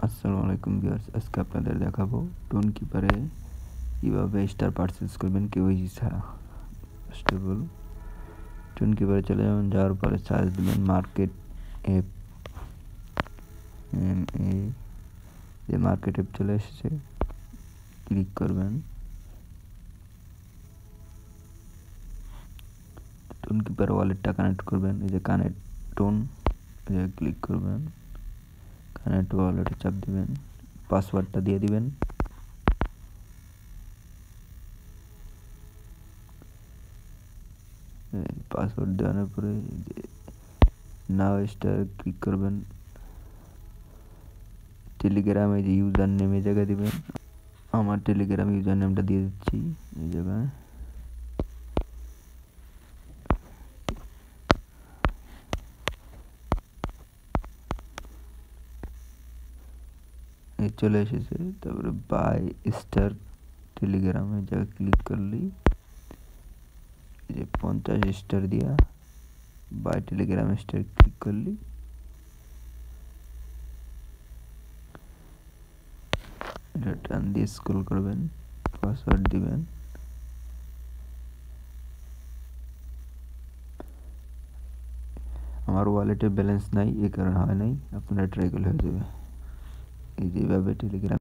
আসসালামু আলাইকুম ভিউয়ার্স, আজকে আপনাদের দেখাবো টোন কিপারে কীভাবে স্টার পারচেজ করবেন কেওয়াইসি ছাড়া। ফার্স্ট অফ অল টোন কিপারে চলে যাবেন, যাওয়ার পরে সার্চ দেবেন মার্কেট অ্যাপ। যে মার্কেট অ্যাপ চলে এসেছে, ক্লিক করবেন। টোন কিপার ওয়ালেটটা কানেক্ট করবেন, এই যে কানেক্ট টোন, ক্লিক করবেন। কানেক্ট ওয়ালেটে চাপ দিবেন, পাসওয়ার্ডটা দিয়ে দিবেন। পাসওয়ার্ড দেওয়ানোর পরে নাও স্টার ক্লিক করবেন। টেলিগ্রামে যে ইউজার নেম এই জায়গায় দিবেন। আমার টেলিগ্রাম ইউজার নেমটা দিয়ে দিচ্ছি এই জায়গায়। চলে এসেছে, তারপরে বাই স্টার টেলিগ্রামে জায়গায় ক্লিক করলেই এই যে 50 স্টার দিয়া বাই টেলিগ্রাম স্টার ক্লিক করলেই এটা টান দিয়ে স্ক্রল করবেন, পাসওয়ার্ড দিবেন। আমার ওয়ালেটে ব্যালেন্স নাই, এই কারণে হয় নাই, আপনারা ট্রাই করলে হয়ে যাবে। এই যেভাবে টেলিগ্রাম